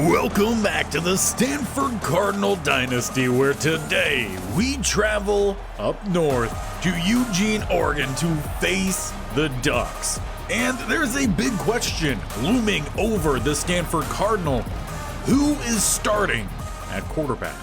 Welcome back to the Stanford Cardinal Dynasty, where today we travel up north to Eugene, Oregon to face the Ducks. And there's a big question looming over the Stanford Cardinal. Who is starting at quarterback?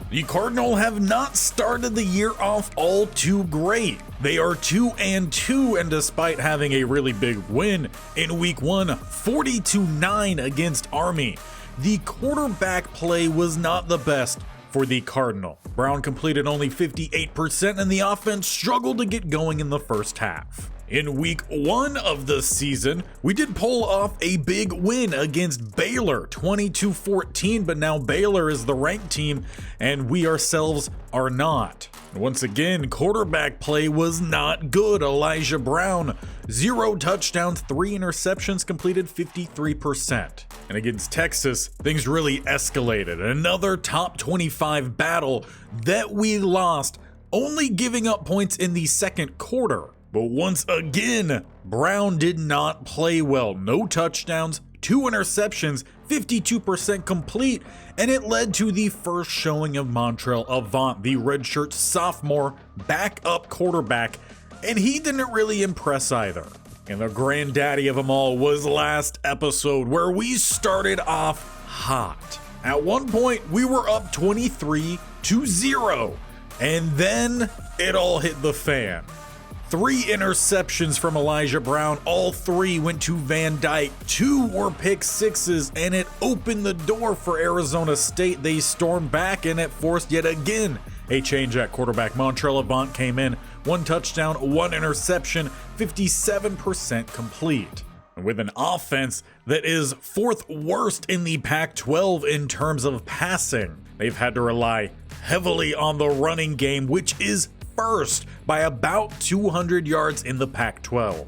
The Cardinal have not started the year off all too great. They are 2-2, and despite having a really big win in week 1, 40-9 against Army, the quarterback play was not the best for the Cardinal. Brown completed only 58%, and the offense struggled to get going in the first half. In week 1 of the season, we did pull off a big win against Baylor, 22-14, but now Baylor is the ranked team and we ourselves are not. Once again, quarterback play was not good. Elijah Brown, 0 touchdowns, 3 interceptions, completed 53%. And against Texas, things really escalated. Another top 25 battle that we lost, only giving up points in the second quarter. But once again, Brown did not play well. No touchdowns, 2 interceptions, 52% complete, and it led to the first showing of Montreal Avant, the redshirt sophomore backup quarterback, and he didn't really impress either. And the granddaddy of them all was last episode, where we started off hot. At one point, we were up 23-0, and then it all hit the fan. 3 interceptions from Elijah Brown, all 3 went to Van Dyke, 2 were pick sixes, and it opened the door for Arizona State. They stormed back, and it forced yet again a change at quarterback. Montreal Avant came in, 1 touchdown, 1 interception, 57% complete. And with an offense that is 4th worst in the Pac-12 in terms of passing, they've had to rely heavily on the running game, which is first by about 200 yards in the Pac-12.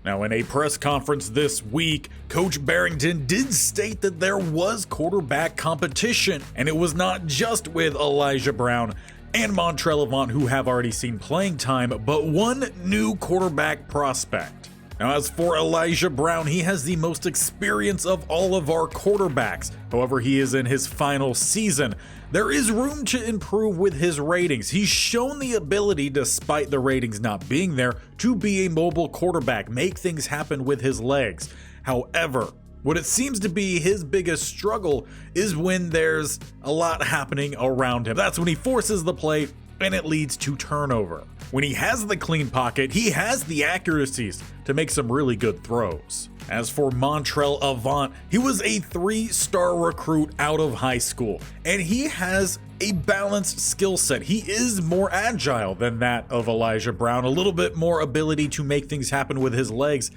Now, in a press conference this week, Coach Barrington did state that there was quarterback competition, and it was not just with Elijah Brown and Montreal Avant, who have already seen playing time, but one new quarterback prospect. Now, as for Elijah Brown, he has the most experience of all of our quarterbacks. However, he is in his final season. There is room to improve with his ratings. He's shown the ability, despite the ratings not being there, to be a mobile quarterback, make things happen with his legs. However, what it seems to be his biggest struggle is when there's a lot happening around him. That's when he forces the play and it leads to turnover. When he has the clean pocket, he has the accuracies to make some really good throws. As for Montreal Avant, he was a 3-star recruit out of high school, and he has a balanced skill set. He is more agile than that of Elijah Brown, a little bit more ability to make things happen with his legs.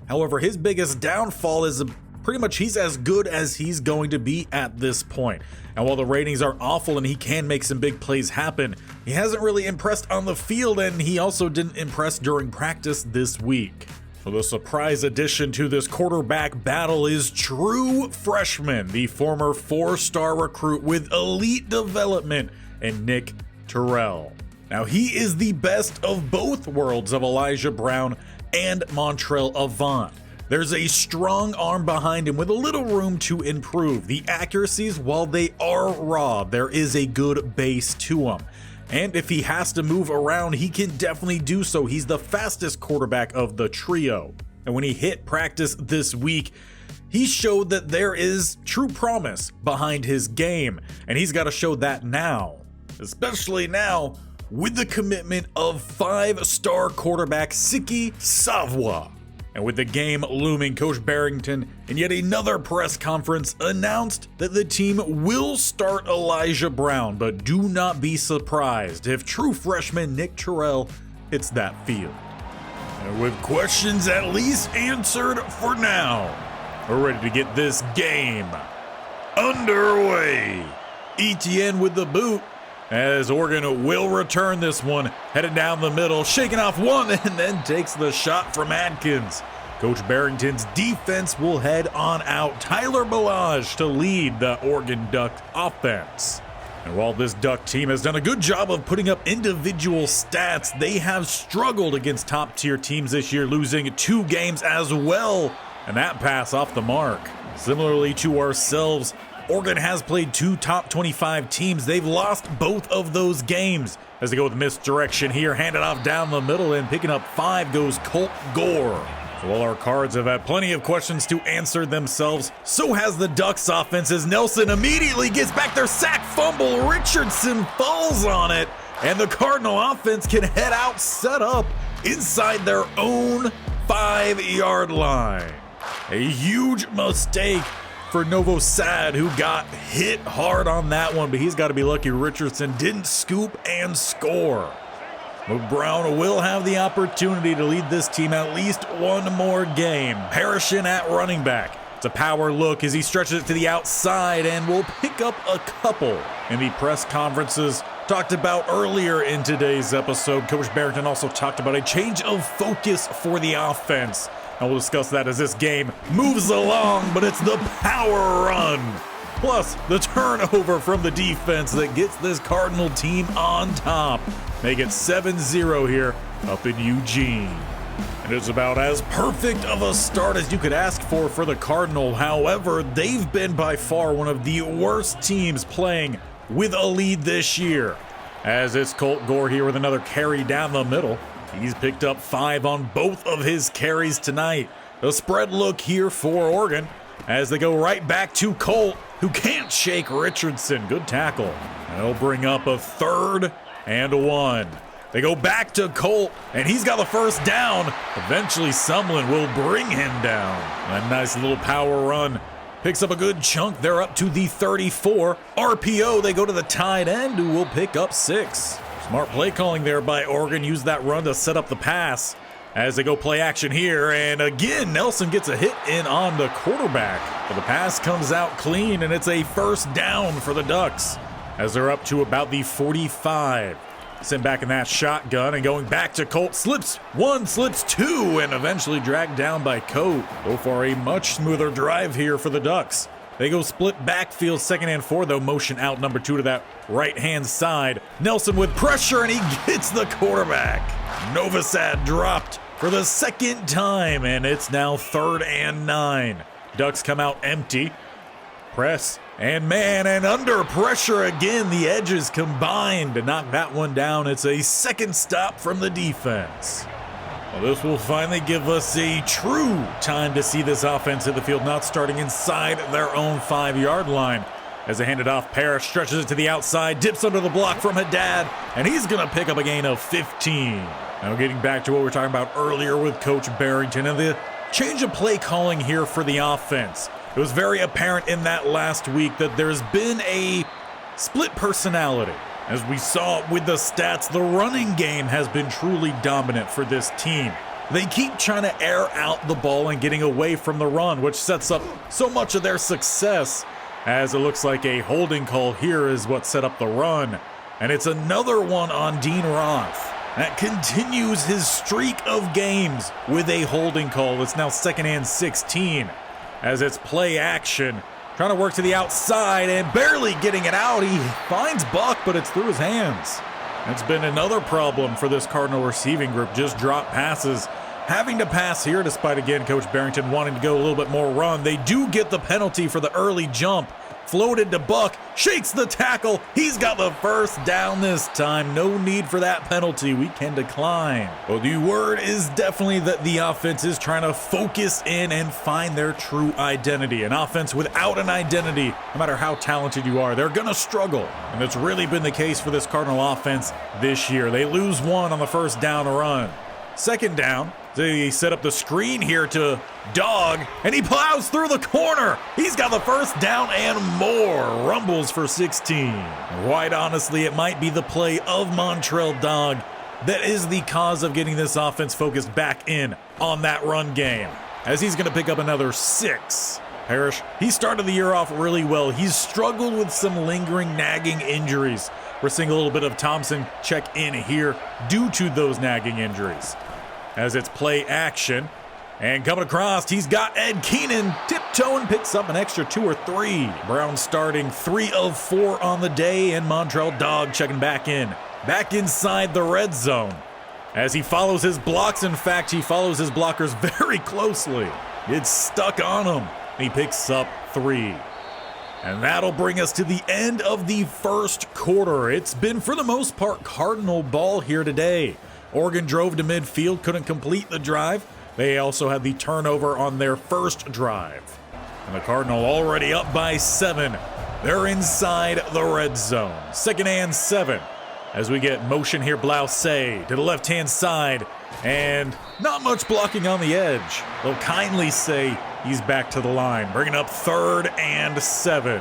However, his biggest downfall is pretty much he's as good as he's going to be at this point. And while the ratings are awful and he can make some big plays happen, he hasn't really impressed on the field, and he also didn't impress during practice this week. So the surprise addition to this quarterback battle is true freshman, the former 4-star recruit with elite development, and Nick Terrell. Now, he is the best of both worlds of Elijah Brown and Montreal Avant. There's a strong arm behind him with a little room to improve. The accuracies, while they are raw, there is a good base to them. And if he has to move around, he can definitely do so. He's the fastest quarterback of the trio. And when he hit practice this week, he showed that there is true promise behind his game. And he's got to show that now, especially now with the commitment of 5-star quarterback Siki Savoie. And with the game looming, Coach Barrington, in yet another press conference, announced that the team will start Elijah Brown, but do not be surprised if true freshman Nick Terrell hits that field. And with questions at least answered for now, we're ready to get this game underway. Etienne with the boot, as Oregon will return this one, headed down the middle, shaking off one, and then takes the shot from Adkins. Coach Barrington's defense will head on out. Tyler Balaj to lead the Oregon Duck offense. And while this Duck team has done a good job of putting up individual stats, they have struggled against top-tier teams this year, losing 2 games as well, and that pass off the mark. Similarly to ourselves, Oregon has played 2 top 25 teams. They've lost both of those games. As they go with misdirection here, handed off down the middle, and picking up 5 goes Colt Gore. So while our Cards have had plenty of questions to answer themselves, so has the Ducks offense as Nelson immediately gets back their sack fumble. Richardson falls on it, and the Cardinal offense can head out, set up inside their own 5-yard line. A huge mistake for Novosad, who got hit hard on that one, but he's got to be lucky Richardson didn't scoop and score. But Brown will have the opportunity to lead this team at least one more game. Parrish in at running back. It's a power look as he stretches it to the outside and will pick up a couple. In the press conferences talked about earlier in today's episode, Coach Barrington also talked about a change of focus for the offense. And we'll discuss that as this game moves along, but it's the power run, plus the turnover from the defense that gets this Cardinal team on top. Make it 7-0 here up in Eugene. And it's about as perfect of a start as you could ask for the Cardinal. However, they've been by far one of the worst teams playing with a lead this year. As it's Colt Gore here with another carry down the middle. He's picked up 5 on both of his carries tonight. A spread look here for Oregon as they go right back to Colt, who can't shake Richardson. Good tackle. And he'll bring up a 3rd and 1. They go back to Colt, and he's got the first down. Eventually, Sumlin will bring him down. A nice little power run. Picks up a good chunk. They're up to the 34. RPO, they go to the tight end, who will pick up 6. Smart play calling there by Oregon. Use that run to set up the pass as they go play action here. And again, Nelson gets a hit in on the quarterback. But the pass comes out clean, and it's a first down for the Ducks as they're up to about the 45. Sent back in that shotgun and going back to Colt. Slips 1, slips 2, and eventually dragged down by Coat. Go for a much smoother drive here for the Ducks. They go split backfield, 2nd and 4, though. Motion out number 2 to that right-hand side. Nelson with pressure, and he gets the quarterback. Novosad dropped for the 2nd time, and it's now 3rd and 9. Ducks come out empty. Press and man, and under pressure again. The edges combined to knock that one down. It's a 2nd stop from the defense. Well, this will finally give us a true time to see this offense hit the field, not starting inside their own 5-yard line. As they hand it off, Parrish stretches it to the outside, dips under the block from Haddad, and he's going to pick up a gain of 15. Now getting back to what we were talking about earlier with Coach Barrington and the change of play calling here for the offense. It was very apparent in that last week that there's been a split personality. As we saw with the stats, the running game has been truly dominant for this team. They keep trying to air out the ball and getting away from the run, which sets up so much of their success, as it looks like a holding call here is what set up the run. And it's another one on Dean Roth. That continues his streak of games with a holding call. It's now 2nd and 16 as it's play action. Trying to work to the outside and barely getting it out. He finds Buck, but it's through his hands. That's been another problem for this Cardinal receiving group, just drop passes. Having to pass here despite, again, Coach Barrington wanting to go a little bit more run. They do get the penalty for the early jump. Floated to Buck, shakes the tackle. He's got the first down this time. No need for that penalty. We can decline. Well, the word is definitely that the offense is trying to focus in and find their true identity. An offense without an identity, no matter how talented you are, they're going to struggle. And it's really been the case for this Cardinal offense this year. They lose 1 on the first down run. 2nd down, they set up the screen here to Dog, and he plows through the corner. He's got the first down and more. Rumbles for 16. Quite honestly, it might be the play of Montrell Dog that is the cause of getting this offense focused back in on that run game, as he's going to pick up another 6. Parrish, he started the year off really well. He's struggled with some lingering, nagging injuries. We're seeing a little bit of Thompson check in here due to those nagging injuries. As it's play action, and coming across, he's got Ed Keenan tiptoeing, picks up an extra 2 or 3. Brown starting 3 of 4 on the day, and Montrell Dog checking back in. Back inside the red zone. As he follows his blocks, in fact, he follows his blockers very closely. It's stuck on him. He picks up 3. And that'll bring us to the end of the first quarter. It's been, for the most part, Cardinal ball here today. Oregon drove to midfield, couldn't complete the drive. They also had the turnover on their first drive. And the Cardinal already up by 7. They're inside the red zone. 2nd and 7. As we get motion here, Blouse to the left-hand side. And not much blocking on the edge. They'll kindly say he's back to the line. Bringing up 3rd and 7.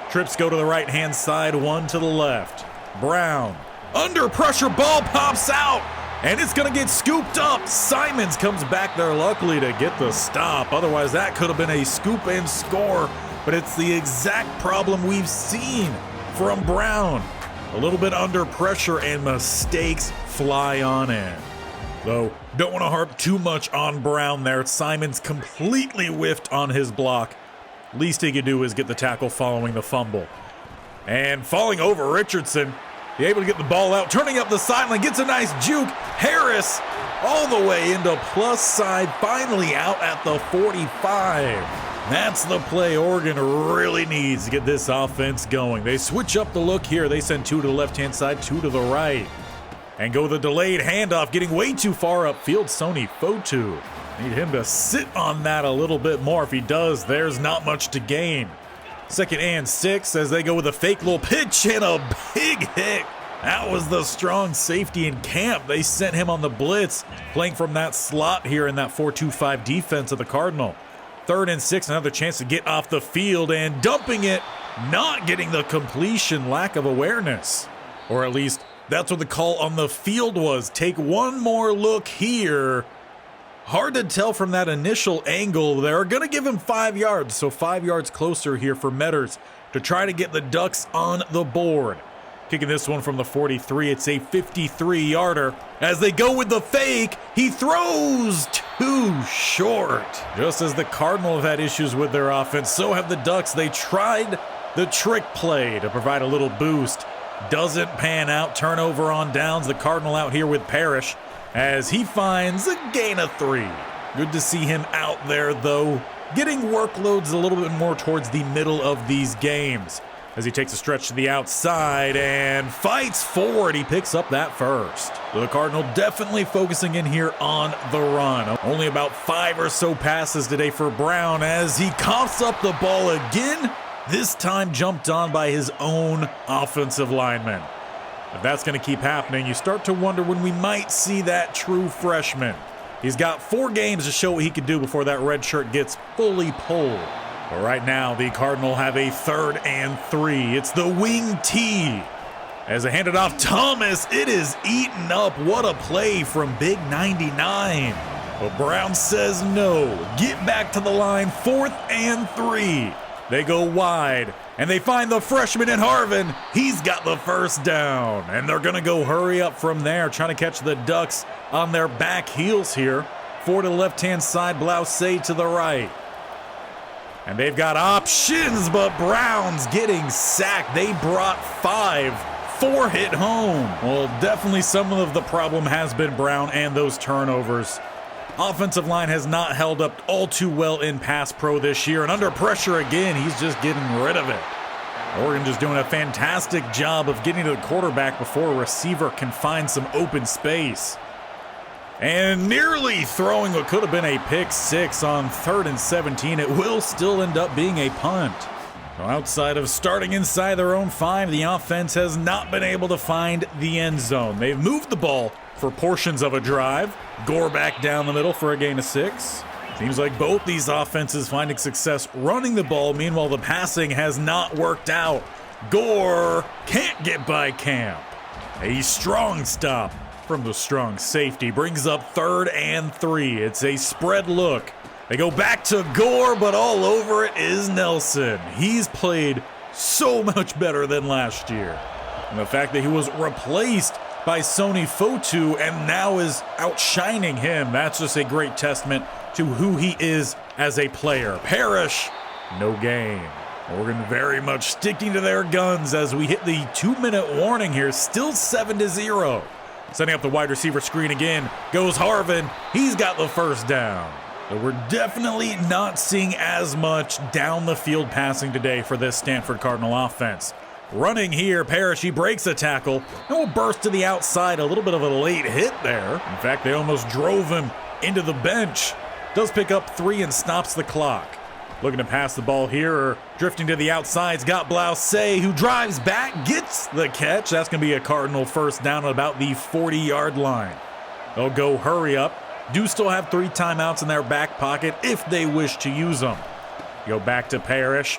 Trips go to the right-hand side, 1 to the left. Brown, under pressure, ball pops out. And it's going to get scooped up. Simons comes back there luckily to get the stop. Otherwise, that could have been a scoop and score. But it's the exact problem we've seen from Brown. A little bit under pressure and mistakes fly on in. Though, don't want to harp too much on Brown there. Simons completely whiffed on his block. Least he could do is get the tackle following the fumble. And falling over Richardson, able to get the ball out, turning up the sideline, gets a nice juke. Harris all the way into plus side, finally out at the 45. That's the play Oregon really needs to get this offense going. They switch up the look here. They send 2 to the left-hand side, 2 to the right. And go the delayed handoff, getting way too far upfield. Sony Fotu. Need him to sit on that a little bit more. If he does, there's not much to gain. 2nd and 6 as they go with a fake little pitch and a big hit. That was the strong safety in camp. They sent him on the blitz, playing from that slot here in that 4-2-5 defense of the Cardinal. 3rd and 6, another chance to get off the field and dumping it, not getting the completion, lack of awareness. Or at least that's what the call on the field was. Take one more look here. Hard to tell from that initial angle. They're going to give him 5 yards, so 5 yards closer here for Metters to try to get the Ducks on the board. Kicking this one from the 43, it's a 53-yarder. As they go with the fake, he throws too short. Just as the Cardinal have had issues with their offense, so have the Ducks. They tried the trick play to provide a little boost. Doesn't pan out. Turnover on downs. The Cardinal out here with Parrish as he finds a gain of 3. Good to see him out there, though, getting workloads a little bit more towards the middle of these games. As he takes a stretch to the outside and fights forward, he picks up that first. The Cardinal definitely focusing in here on the run. Only about 5 or so passes today for Brown as he coughs up the ball again, this time jumped on by his own offensive lineman. If that's going to keep happening, you start to wonder when we might see that true freshman. He's got 4 games to show what he can do before that red shirt gets fully pulled. But right now, the Cardinal have a 3rd and 3. It's the wing T. As they hand it off, Thomas, it is eaten up. What a play from Big 99. But Brown says no. Get back to the line, 4th and 3. They go wide, and they find the freshman in Harvin. He's got the first down, and they're going to go hurry up from there, trying to catch the Ducks on their back heels here. 4 to the left-hand side, Blouse to the right. And they've got options, but Brown's getting sacked. They brought 5. 4 hit home. Well, definitely some of the problem has been Brown and those turnovers. Offensive line has not held up all too well in pass pro this year, and under pressure again, he's just getting rid of it. Oregon just doing a fantastic job of getting to the quarterback before a receiver can find some open space. And nearly throwing what could have been a pick 6 on 3rd and 17. It will still end up being a punt. So outside of starting inside their own 5, the offense has not been able to find the end zone. They've moved the ball for portions of a drive. Gore back down the middle for a gain of 6. Seems like both these offenses finding success running the ball. Meanwhile, the passing has not worked out. Gore can't get by Camp. A strong stop from the strong safety brings up 3rd and 3. It's a spread look. They go back to Gore, but all over it is Nelson. He's played so much better than last year. And the fact that he was replaced by Sony Fotu and now is outshining him, that's just a great testament to who he is as a player. Parrish, no game. Oregon very much sticking to their guns as we hit the 2-minute warning here, still 7-0. Setting up the wide receiver screen again, goes Harvin. He's got the first down. But we're definitely not seeing as much down the field passing today for this Stanford Cardinal offense. Running here, Parrish, he breaks a tackle and will burst to the outside. A little bit of a late hit there. In fact, they almost drove him into the bench. Does pick up 3 and stops the clock. Looking to pass the ball here, or drifting to the outside's got Blouse, who drives back, gets the catch. That's going to be a Cardinal first down at about the 40-yard line. They'll go hurry up. Do still have 3 timeouts in their back pocket if they wish to use them. Go back to Parrish.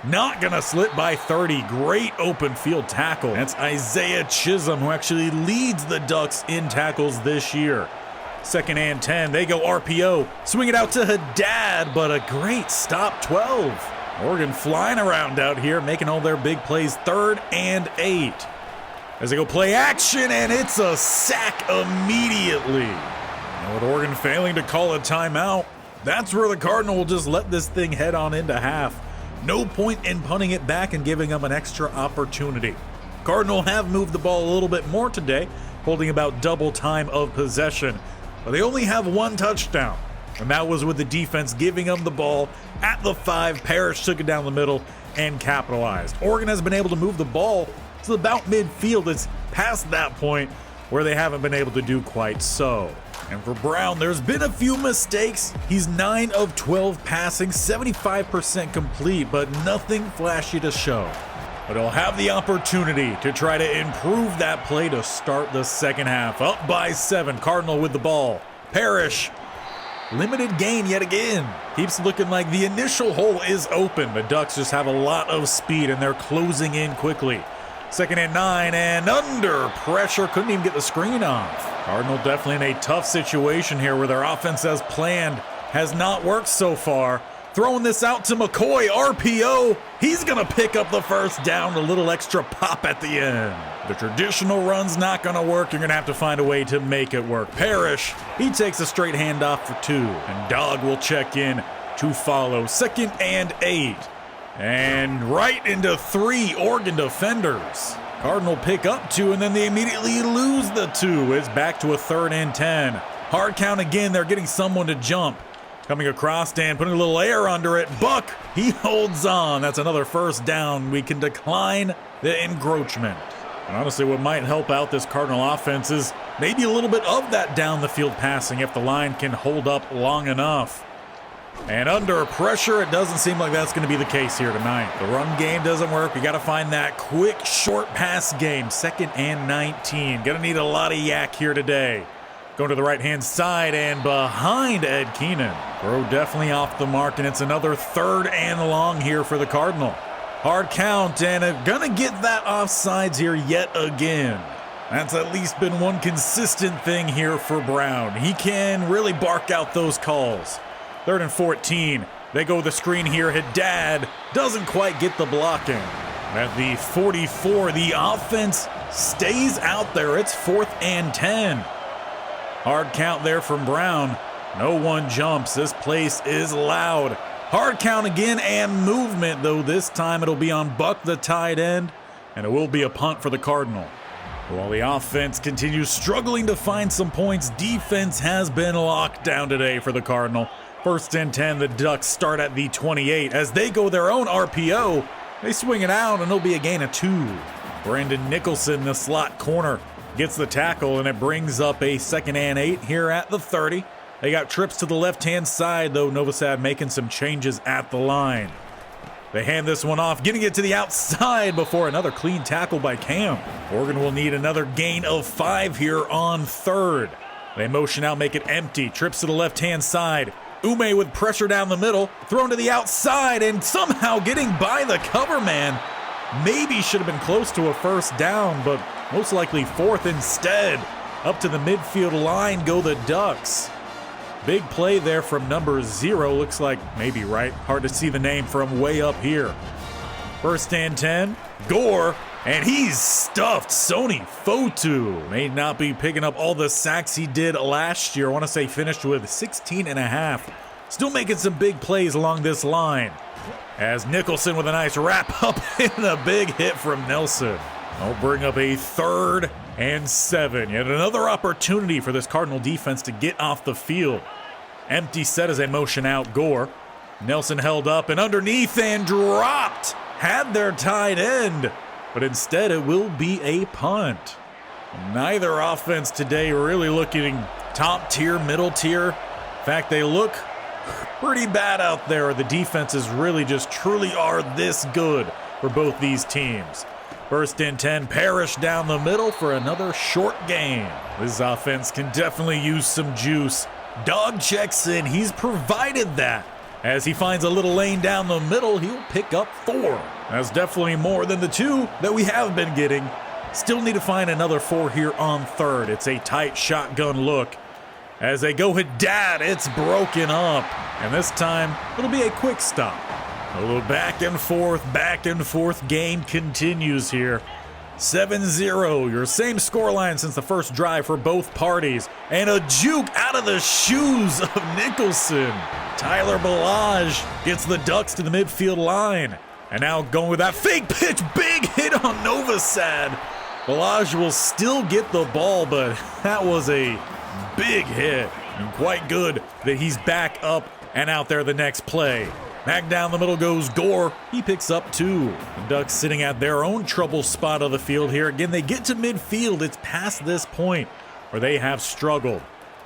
Not going to slip by 30. Great open field tackle. That's Isaiah Chisholm, who actually leads the Ducks in tackles this year. 2nd and 10. They go RPO. Swing it out to Haddad, but a great stop. 12. Oregon flying around out here, making all their big plays. 3rd and 8. As they go play action, and it's a sack immediately. And with Oregon failing to call a timeout, that's where the Cardinal will just let this thing head on into half. No point in punting it back and giving them an extra opportunity. Cardinal have moved the ball a little bit more today, holding about double time of possession. But they only have 1 touchdown, and that was with the defense giving them the ball at the 5. Parrish took it down the middle and capitalized. Oregon has been able to move the ball to about midfield. It's past that point where they haven't been able to do quite so. And for Brown, there's been a few mistakes. He's 9 of 12 passing, 75% complete, but nothing flashy to show. But he'll have the opportunity to try to improve that play to start the second half. Up by 7, Cardinal with the ball. Parrish, limited gain yet again. Keeps looking like the initial hole is open. The Ducks just have a lot of speed and they're closing in quickly. 2nd and 9, and under pressure, couldn't even get the screen off. Cardinal definitely in a tough situation here where their offense as planned has not worked so far. Throwing this out to McCoy, RPO. He's going to pick up the first down, a little extra pop at the end. The traditional run's not going to work. You're going to have to find a way to make it work. Parrish, he takes a straight handoff for 2, and Dog will check in to follow. 2nd and 8. And right into 3 Oregon defenders. Cardinal pick up 2, and then they immediately lose the 2. It's back to a 3rd and 10. Hard count again. They're getting someone to jump. Coming across and putting a little air under it. Buck, he holds on. That's another first down. We can decline the encroachment. And honestly, what might help out this Cardinal offense is maybe a little bit of that down the field passing if the line can hold up long enough. And under pressure, it doesn't seem like that's going to be the case here tonight. The run game doesn't work. We got to find that quick, short pass game. 2nd and 19. Going to need a lot of yak here today. Going to the right-hand side and behind Ed Keenan. Throw definitely off the mark, and it's another 3rd and long here for the Cardinal. Hard count, and going to get that offsides here yet again. That's at least been one consistent thing here for Brown. He can really bark out those calls. 3rd and 14. They go with the screen here. Haddad doesn't quite get the blocking. At the 44, the offense stays out there. It's 4th and 10. Hard count there from Brown. No one jumps. This place is loud. Hard count again and movement, though this time it'll be on Buck, the tight end, and it will be a punt for the Cardinal. While the offense continues struggling to find some points, defense has been locked down today for the Cardinal. 1st and 10, the Ducks start at the 28. As they go their own RPO, they swing it out, and it'll be a gain of 2. Brandon Nicholson, the slot corner, gets the tackle, and it brings up a 2nd and 8 here at the 30. They got trips to the left-hand side, though Novosad making some changes at the line. They hand this one off, getting it to the outside before another clean tackle by Cam. Oregon will need another gain of 5 here on 3rd. They motion out, make it empty. Trips to the left-hand side. Ume with pressure down the middle, thrown to the outside, and somehow getting by the cover man. Maybe should have been close to a first down, but most likely 4th instead. Up to the midfield line go the Ducks. Big play there from number 0. Looks like maybe right. Hard to see the name from way up here. 1st and 10. Gore, and he's stuffed. Sony Fotu may not be picking up all the sacks he did last year. I want to say finished with 16 and a half. Still making some big plays along this line. As Nicholson with a nice wrap up and a big hit from Nelson. I'll bring up a 3rd and 7. Yet another opportunity for this Cardinal defense to get off the field. Empty set as they motion out Gore. Nelson held up and underneath and dropped. Had their tight end, but instead it will be a punt. Neither offense today really looking top tier, middle tier. In fact, they look pretty bad out there. The defenses really just truly are this good for both these teams. First and 10, Parrish down the middle for another short gain. This offense can definitely use some juice. Dog checks in, he's provided that. As he finds a little lane down the middle, he'll pick up 4. That's definitely more than the 2 that we have been getting. Still need to find another 4 here on third. It's a tight shotgun look. As they go hit dad, it's broken up. And this time, it'll be a quick stop. A little back and forth game continues here. 7-0, your same scoreline since the first drive for both parties. And a juke out of the shoes of Nicholson. Tyler Balaj gets the Ducks to the midfield line. And now going with that fake pitch, big hit on Novosad. Balaj will still get the ball, but that was a big hit. And quite good that he's back up and out there the next play. Back down the middle goes Gore. He picks up 2. The Ducks sitting at their own trouble spot of the field here. Again, they get to midfield. It's past this point where they have struggled.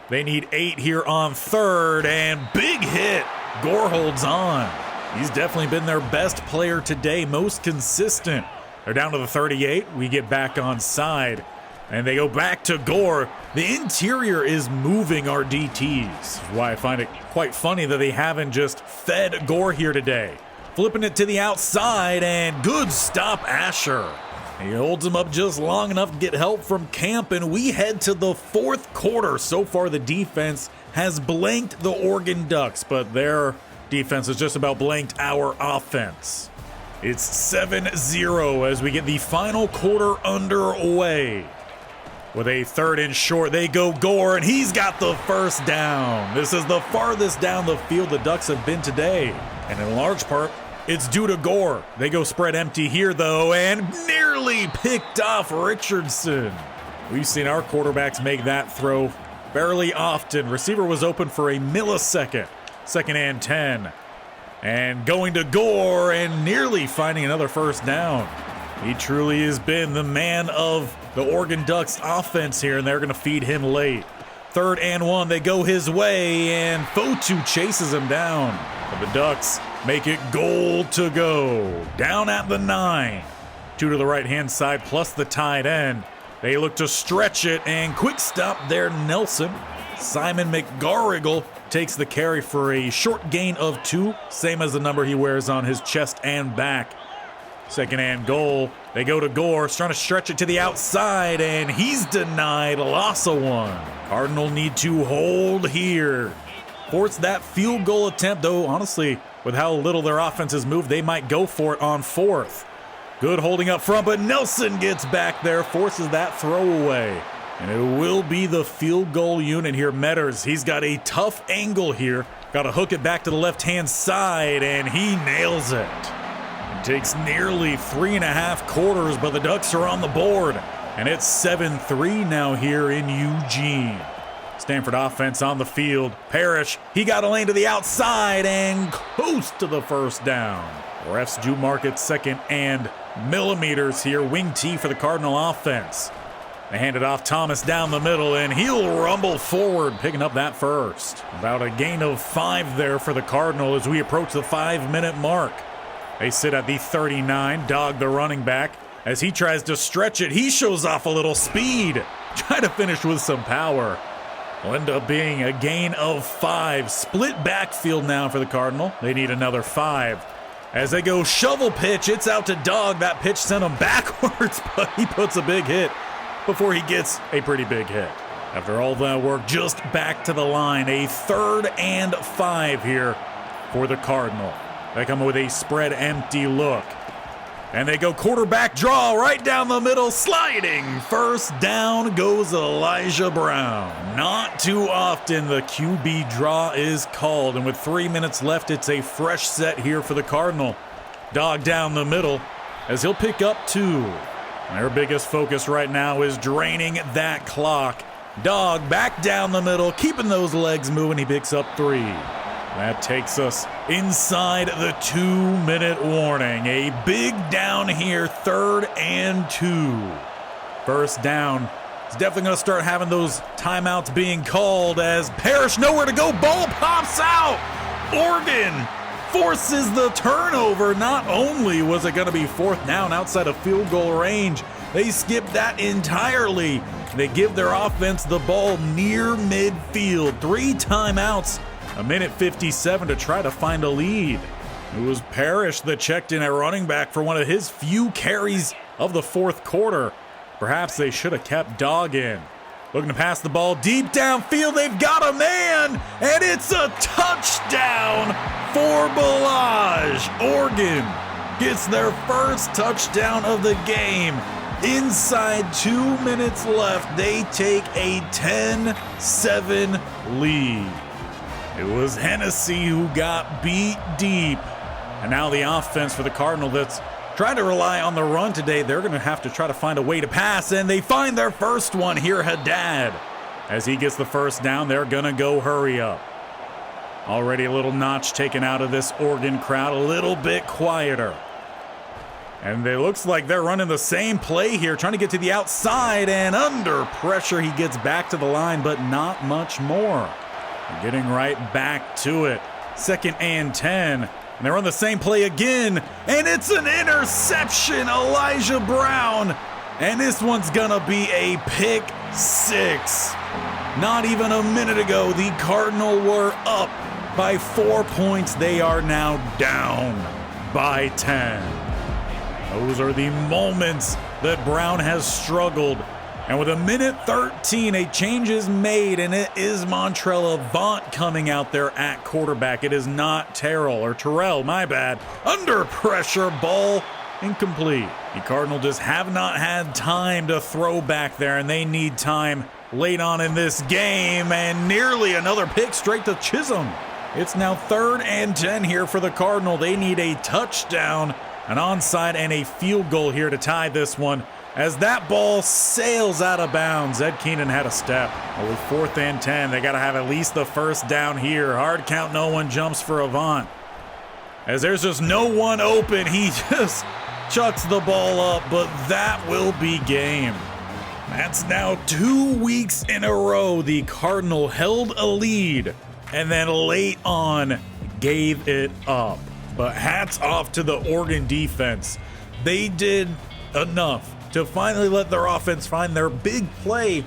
They need 8 here on third, and big hit. Gore holds on. He's definitely been their best player today, most consistent. They're down to the 38. We get back on side, and they go back to Gore. The interior is moving our DTs. This is why I find it quite funny that they haven't just fed Gore here today. Flipping it to the outside, and good stop, Asher. He holds him up just long enough to get help from Camp, and we head to the 4th quarter. So far, the defense has blanked the Oregon Ducks, but their defense has just about blanked our offense. It's 7-0 as we get the final quarter underway. With a 3rd and short, they go Gore, and he's got the first down. This is the farthest down the field the Ducks have been today, and in large part, it's due to Gore. They go spread empty here, though, and nearly picked off Richardson. We've seen our quarterbacks make that throw fairly often. Receiver was open for a millisecond. 2nd and 10. And going to Gore and nearly finding another first down. He truly has been the man of the Oregon Ducks offense here, and they're going to feed him late. 3rd and 1, they go his way, and Fotu chases him down. But the Ducks make it goal to go. Down at the 9. 2 to the right-hand side, plus the tight end. They look to stretch it, and quick stop there, Nelson. Simon McGarrigle takes the carry for a short gain of 2, same as the number he wears on his chest and back. 2nd and goal. They go to Gore, trying to stretch it to the outside, and he's denied. Loss of 1. Cardinal need to hold here. Force that field goal attempt, though, honestly, with how little their offense has moved, they might go for it on 4th. Good holding up front, but Nelson gets back there, forces that throwaway. And it will be the field goal unit here. Metters, he's got a tough angle here. Got to hook it back to the left-hand side, and he nails it. Takes nearly 3.5 quarters, but the Ducks are on the board. And it's 7-3 now here in Eugene. Stanford offense on the field. Parrish, he got a lane to the outside and coast to the first down. Refs do mark it 2nd and millimeters here. Wing T for the Cardinal offense. They hand it off Thomas down the middle, and he'll rumble forward, picking up that first. About a gain of 5 there for the Cardinal as we approach the 5-minute mark. They sit at the 39, Dog the running back. As he tries to stretch it, he shows off a little speed. Try to finish with some power. Will end up being a gain of 5. Split backfield now for the Cardinal. They need another 5. As they go shovel pitch, it's out to Dog. That pitch sent him backwards, but he puts a big hit before he gets a pretty big hit. After all that work, just back to the line. A 3rd and 5 here for the Cardinal. They come with a spread empty look. And they go quarterback draw right down the middle, sliding. First down goes Elijah Brown. Not too often the QB draw is called. And with 3 minutes left, it's a fresh set here for the Cardinal. Dog down the middle as he'll pick up 2. Their biggest focus right now is draining that clock. Dog back down the middle, keeping those legs moving. He picks up 3. That takes us inside the 2-minute warning. A big down here, 3rd and 2. First down. It's definitely going to start having those timeouts being called as Parrish nowhere to go. Ball pops out. Oregon forces the turnover. Not only was it going to be 4th down outside of field goal range, they skip that entirely. They give their offense the ball near midfield. 3 timeouts, a minute 57 to try to find a lead. It was Parrish that checked in at running back for one of his few carries of the 4th quarter. Perhaps they should have kept Dog in. Looking to pass the ball deep downfield. They've got a man, and it's a touchdown for Ballage. Oregon gets their first touchdown of the game. Inside 2 minutes left, they take a 10-7 lead. It was Hennessy who got beat deep. And now the offense for the Cardinal that's trying to rely on the run today, they're going to have to try to find a way to pass, and they find their first one here, Haddad. As he gets the first down, they're going to go hurry up. Already a little notch taken out of this Oregon crowd, a little bit quieter. And it looks like they're running the same play here, trying to get to the outside, and under pressure, he gets back to the line, but not much more. Getting right back to it. 2nd and 10. And they're on the same play again, and it's an interception, Elijah Brown. And this one's gonna be a pick 6. Not even a minute ago, the Cardinal were up by 4 points. They are now down by 10. Those are the moments that Brown has struggled. And with a minute 13, a change is made, and it is Montrell Avant coming out there at quarterback. It is not Terrell, my bad. Under pressure, ball incomplete. The Cardinal just have not had time to throw back there, and they need time late on in this game, and nearly another pick straight to Chisholm. It's now 3rd and 10 here for the Cardinal. They need a touchdown, an onside, and a field goal here to tie this one. As that ball sails out of bounds, Ed Keenan had a step. But with 4th and 10, they got to have at least the first down here. Hard count, no one jumps for Avant. As there's just no one open, he just chucks the ball up, but that will be game. That's now 2 weeks in a row the Cardinal held a lead and then late on gave it up. But hats off to the Oregon defense. They did enough to finally let their offense find their big play,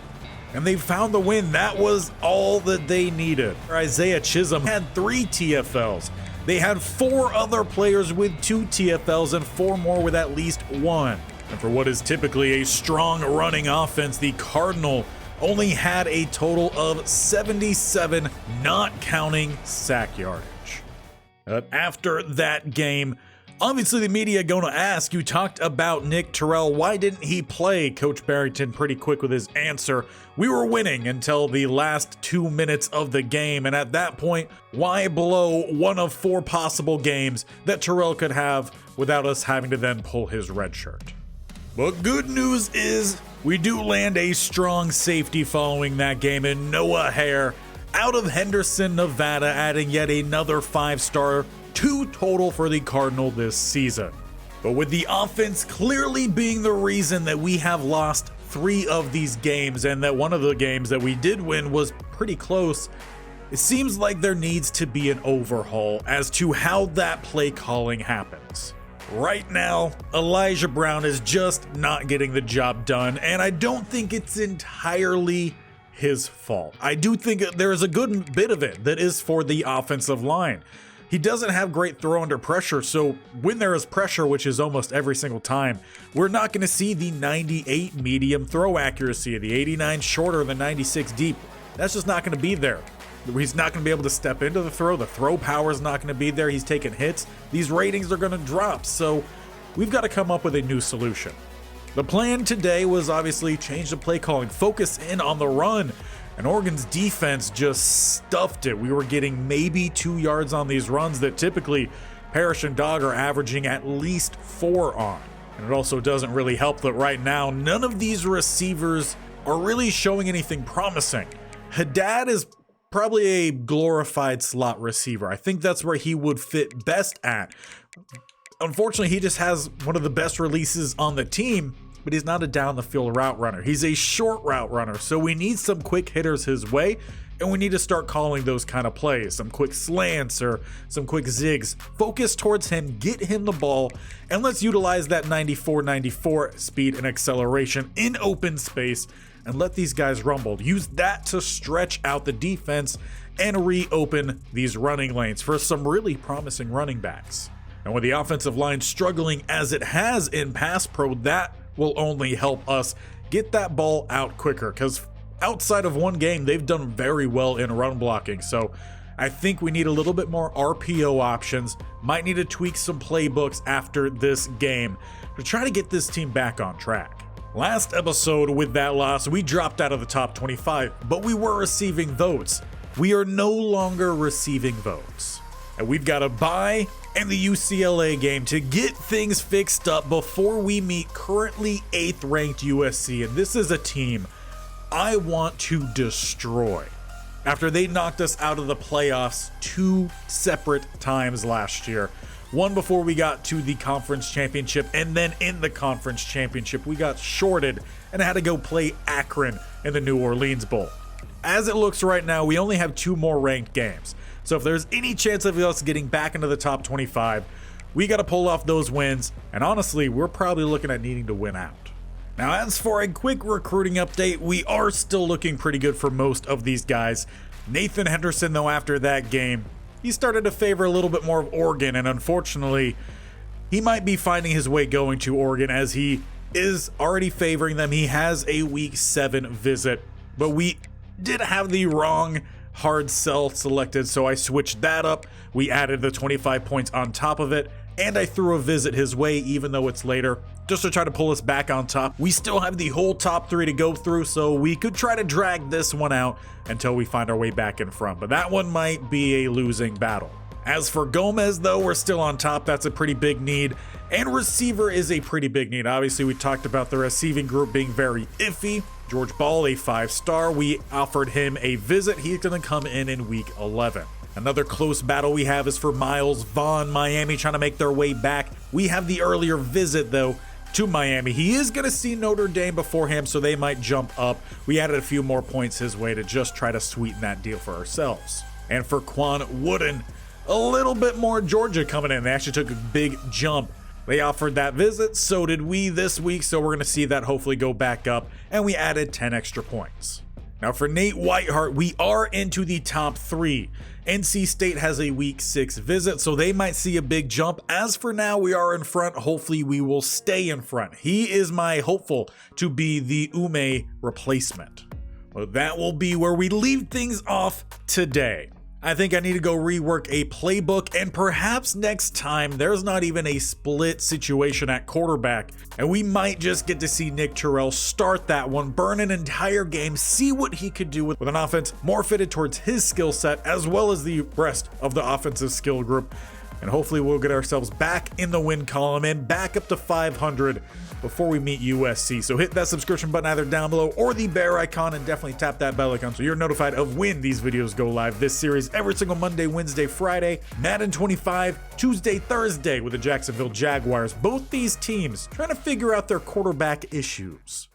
and they found the win. That was all that they needed. Isaiah Chisholm had 3 TFLs. They had 4 other players with 2 TFLs and 4 more with at least 1. And for what is typically a strong running offense, the Cardinal only had a total of 77, not counting sack yardage. But after that game, obviously the media going to ask, you talked about Nick Terrell, why didn't he play? Coach Barrington pretty quick with his answer. We were winning until the last 2 minutes of the game, and at that point, why blow one of 4 possible games that Terrell could have without us having to then pull his red shirt? But good news is we do land a strong safety following that game in Noah Hare out of Henderson, Nevada, adding yet another 5-star, 2 total for the Cardinal this season. But with the offense clearly being the reason that we have lost 3 of these games, and that one of the games that we did win was pretty close, it seems like there needs to be an overhaul as to how that play calling happens. Right now, Elijah Brown is just not getting the job done, and I don't think it's entirely his fault. I do think there is a good bit of it that is for the offensive line. He doesn't have great throw under pressure, so when there is pressure, which is almost every single time, we're not going to see the 98 medium throw accuracy, the 89 shorter, the 96 deep. That's just not going to be there. He's not going to be able to step into the throw power is not going to be there, he's taking hits. These ratings are going to drop, so we've got to come up with a new solution. The plan today was obviously change the play calling, focus in on the run. And Oregon's defense just stuffed it. We were getting maybe 2 yards on these runs that typically Parrish and Dog are averaging at least 4 on. And it also doesn't really help that right now none of these receivers are really showing anything promising. Haddad is probably a glorified slot receiver. I think that's where he would fit best at. Unfortunately, he just has one of the best releases on the team, but he's not a down the field route runner. He's a short route runner, so we need some quick hitters his way, and we need to start calling those kind of plays, some quick slants or some quick zigs. Focus towards him, get him the ball, and let's utilize that 94 speed and acceleration in open space and let these guys rumble. Use that to stretch out the defense and reopen these running lanes for some really promising running backs. And with the offensive line struggling as it has in pass pro, that will only help us get that ball out quicker, because outside of one game, they've done very well in run blocking. So I think we need a little bit more RPO options. Might need to tweak some playbooks after this game to try to get this team back on track. Last episode, with that loss, we dropped out of the top 25, but we were receiving votes. We are no longer receiving votes. And we've got a bye and the UCLA game to get things fixed up before we meet currently 8th ranked USC. And this is a team I want to destroy after they knocked us out of the playoffs 2 separate times last year. One before we got to the conference championship, and then in the conference championship, we got shorted and had to go play Akron in the New Orleans Bowl. As it looks right now, we only have 2 more ranked games. So if there's any chance of us getting back into the top 25, we got to pull off those wins. And honestly, we're probably looking at needing to win out. Now, as for a quick recruiting update, we are still looking pretty good for most of these guys. Nathan Henderson, though, after that game, he started to favor a little bit more of Oregon. And unfortunately, he might be finding his way going to Oregon, as he is already favoring them. He has a week 7 visit, but we did have the wrong hard sell selected, so I switched that up. We added the 25 points on top of it, and I threw a visit his way even though it's later, just to try to pull us back on top. We still have the whole top 3 to go through, so we could try to drag this one out until we find our way back in front, but that one might be a losing battle. As for Gomez, though, we're still on top. That's a pretty big need, and receiver is a pretty big need. Obviously, we talked about the receiving group being very iffy. George Ball, a 5-star, we offered him a visit. He's going to come in week 11. Another close battle we have is for Miles Vaughn, Miami trying to make their way back. We have the earlier visit, though, to Miami. He is going to see Notre Dame beforehand, so they might jump up. We added a few more points his way to just try to sweeten that deal for ourselves. And for Quan Wooden, a little bit more Georgia coming in. They actually took a big jump. They offered that visit, so did we this week, so we're going to see that hopefully go back up, and we added 10 extra points. Now for Nate Whiteheart, we are into the top 3. NC State has a week 6 visit, so they might see a big jump. As for now, we are in front. Hopefully we will stay in front. He is my hopeful to be the Ume replacement. Well, that will be where we leave things off today. I think I need to go rework a playbook, and perhaps next time there's not even a split situation at quarterback, and we might just get to see Nick Terrell start that one, burn an entire game, see what he could do with an offense more fitted towards his skill set, as well as the rest of the offensive skill group. And hopefully we'll get ourselves back in the win column and back up to 500 before we meet USC. So hit that subscription button either down below or the bear icon, and definitely tap that bell icon so you're notified of when these videos go live. This series every single Monday, Wednesday, Friday, Madden 25, Tuesday, Thursday with the Jacksonville Jaguars. Both these teams trying to figure out their quarterback issues.